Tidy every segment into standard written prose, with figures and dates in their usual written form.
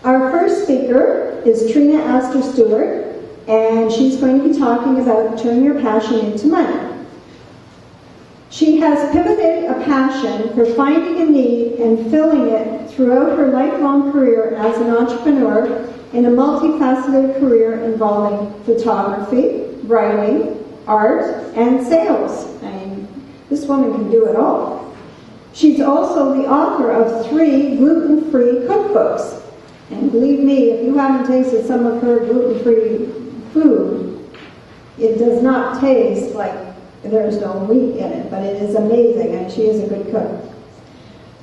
Our first speaker is Trina Astor Stewart, and she's going to be talking about turning your passion into money. She has pivoted a passion for finding a need and filling it throughout her lifelong career as an entrepreneur in a multifaceted career involving photography, writing, art, and sales. I mean, this woman can do it all. She's also the author of 3 gluten-free cookbooks. And believe me, if you haven't tasted some of her gluten-free food, it does not taste like there's no wheat in it, but it is amazing, and she is a good cook.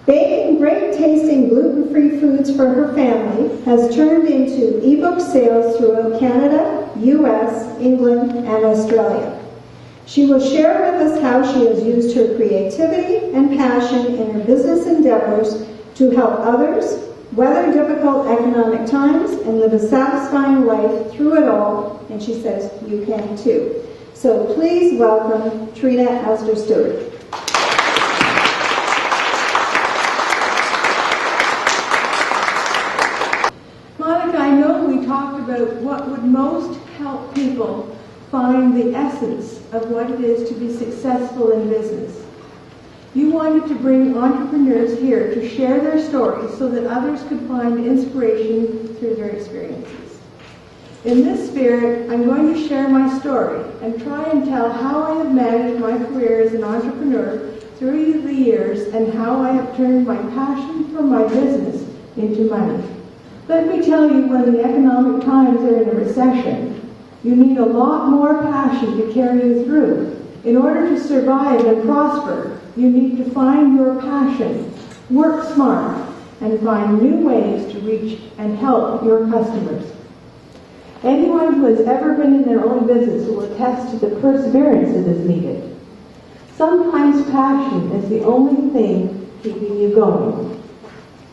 Baking great tasting gluten-free foods for her family has turned into ebook sales throughout Canada, US, England, and Australia. She will share with us how she has used her creativity and passion in her business endeavors to help others weather difficult economic times and live a satisfying life through it all, and she says you can too. So please welcome Trina Astor Stewart. Monica, I know we talked about what would most help people find the essence of what it is to be successful in business. You wanted to bring entrepreneurs here to share their stories so that others could find inspiration through their experiences. In this spirit, I'm going to share my story and try and tell how I have managed my career as an entrepreneur through the years and how I have turned my passion for my business into money. Let me tell you, when the economic times are in a recession, you need a lot more passion to carry you through. In order to survive and prosper, you need to find your passion, work smart, and find new ways to reach and help your customers. Anyone who has ever been in their own business will attest to the perseverance that is needed. Sometimes passion is the only thing keeping you going.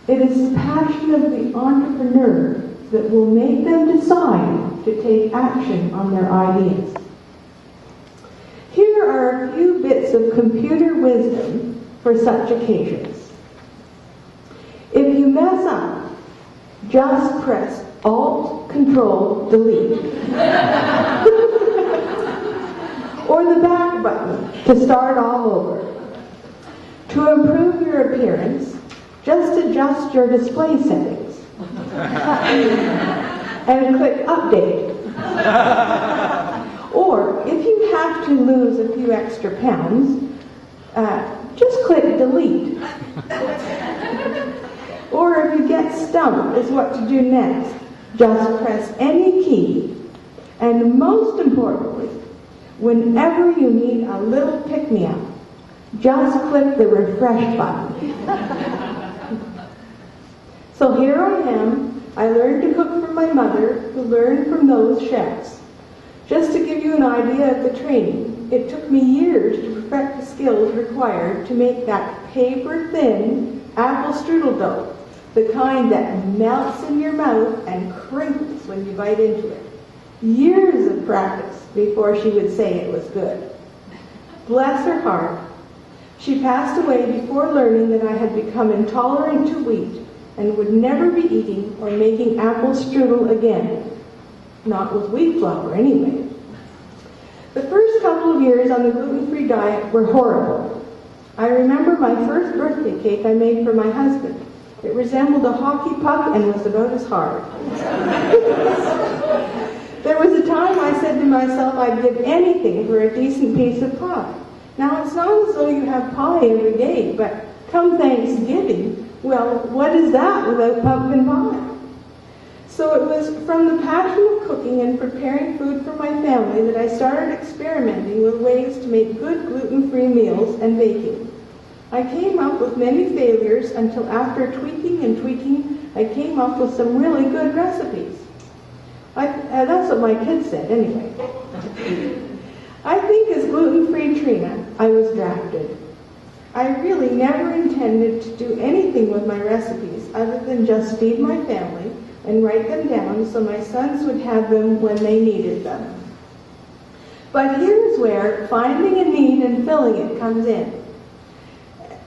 It is the passion of the entrepreneur that will make them decide to take action on their ideas. Here are a few bits of computer wisdom for such occasions. If you mess up, just press Alt, Control, Delete. Or the back button to start all over. To improve your appearance, just adjust your display settings. And click Update. Or, if you have to lose a few extra pounds, just click Delete. Or if you get stumped as what to do next, just press any key. And most importantly, whenever you need a little pick-me-up, just click the refresh button. So here I am. I learned to cook from my mother, who learned from those chefs. Just to give you an idea of the training, it took me years to perfect the skills required to make that paper-thin apple strudel dough, the kind that melts in your mouth and crinkles when you bite into it. Years of practice before she would say it was good. Bless her heart. She passed away before learning that I had become intolerant to wheat and would never be eating or making apple strudel again. Not with wheat flour, anyway. The first couple of years on the gluten-free diet were horrible. I remember my first birthday cake I made for my husband. It resembled a hockey puck and was about as hard. There was a time I said to myself I'd give anything for a decent piece of pie. Now, it's not as though you have pie every day, but come Thanksgiving, well, what is that without pumpkin pie? So it was from the passion of cooking and preparing food for my family that I started experimenting with ways to make good gluten-free meals and baking. I came up with many failures until after tweaking and tweaking, I came up with some really good recipes. That's what my kids said, anyway. I think as gluten-free Trina, I was drafted. I really never intended to do anything with my recipes other than just feed my family and write them down so my sons would have them when they needed them. But here's where finding a need and filling it comes in.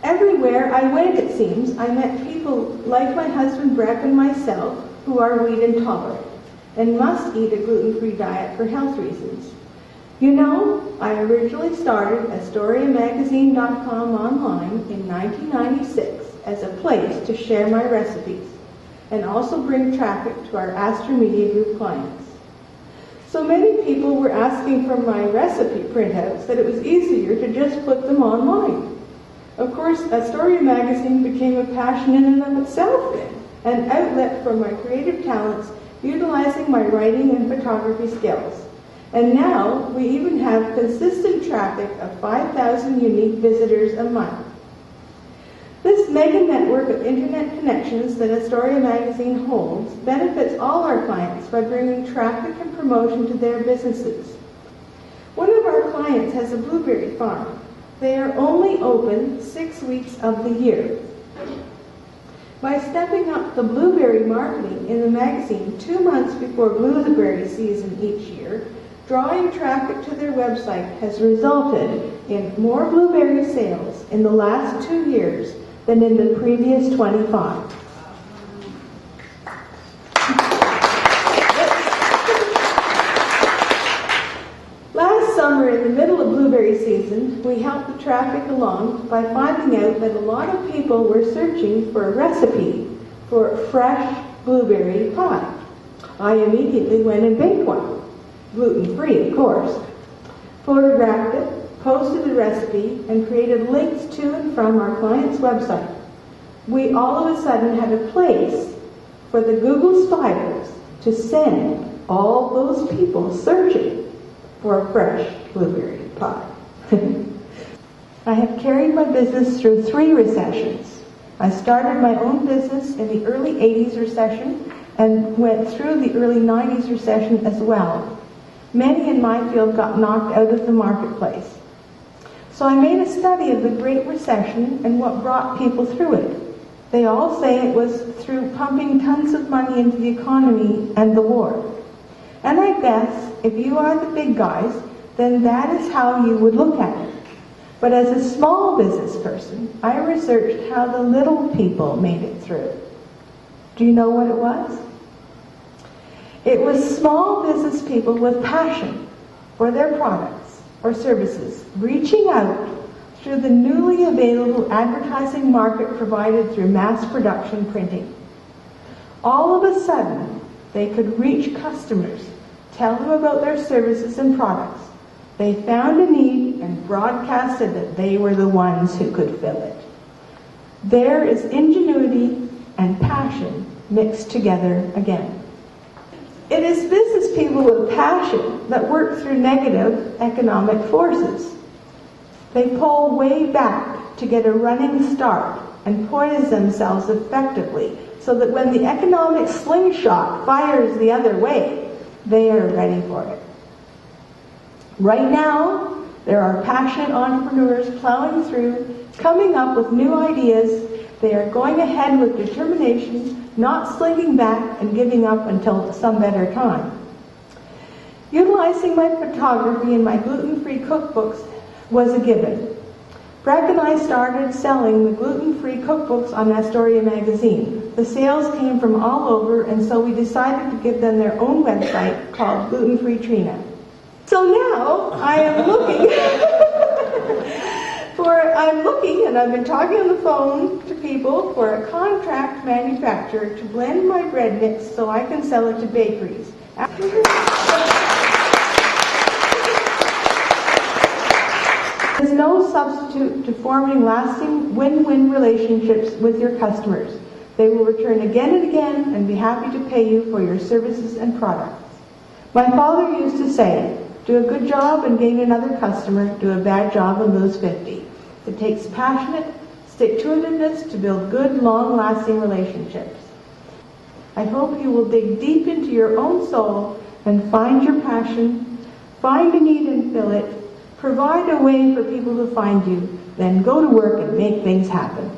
Everywhere I went, it seems, I met people like my husband Breck and myself who are wheat intolerant and must eat a gluten-free diet for health reasons. You know, I originally started AstoriaMagazine.com online in 1996 as a place to share my recipes and also bring traffic to our Astor Media Group clients. So many people were asking for my recipe printouts that it was easier to just put them online. Of course, Astoria Magazine became a passion in and of itself then, an outlet for my creative talents, utilizing my writing and photography skills. And now, we even have consistent traffic of 5,000 unique visitors a month. This mega network of internet connections that Astoria Magazine holds benefits all our clients by bringing traffic and promotion to their businesses. One of our clients has a blueberry farm. They are only open 6 weeks of the year. By stepping up the blueberry marketing in the magazine 2 months before blueberry season each year, drawing traffic to their website has resulted in more blueberry sales in the last 2 years than in the previous 25. Last summer, in the middle of blueberry season, we helped the traffic along by finding out that a lot of people were searching for a recipe for fresh blueberry pie. I immediately went and baked one, gluten-free, of course, photographed it, posted the recipe, and created links to and from our client's website. We all of a sudden had a place for the Google spiders to send all those people searching for a fresh blueberry pie. I have carried my business through 3 recessions. I started my own business in the early 80s recession and went through the early 90s recession as well. Many in my field got knocked out of the marketplace. So I made a study of the Great Recession and what brought people through it. They all say it was through pumping tons of money into the economy and the war. And I guess if you are the big guys, then that is how you would look at it. But as a small business person, I researched how the little people made it through. Do you know what it was? It was small business people with passion for their products or services, reaching out through the newly available advertising market provided through mass production printing. All of a sudden, they could reach customers, tell them about their services and products. They found a need and broadcasted that they were the ones who could fill it. There is ingenuity and passion mixed together again. It is business people with passion that work through negative economic forces. They pull way back to get a running start and poise themselves effectively so that when the economic slingshot fires the other way, they are ready for it. Right now, there are passionate entrepreneurs plowing through, coming up with new ideas. They are going ahead with determination, not slinking back and giving up until some better time. Utilizing my photography and my gluten-free cookbooks was a given. Breck and I started selling the gluten-free cookbooks on Astoria Magazine. The sales came from all over, and so we decided to give them their own website called Gluten-Free Trina. So now I am looking and I've been talking on the phone to people for a contract manufacturer to blend my bread mix so I can sell it to bakeries. There's no substitute to forming lasting win-win relationships with your customers. They will return again and again and be happy to pay you for your services and products. My father used to say, do a good job and gain another customer, do a bad job and lose 50. It takes passionate, stick-to-itiveness to build good, long-lasting relationships. I hope you will dig deep into your own soul and find your passion, find a need and fill it, provide a way for people to find you, then go to work and make things happen.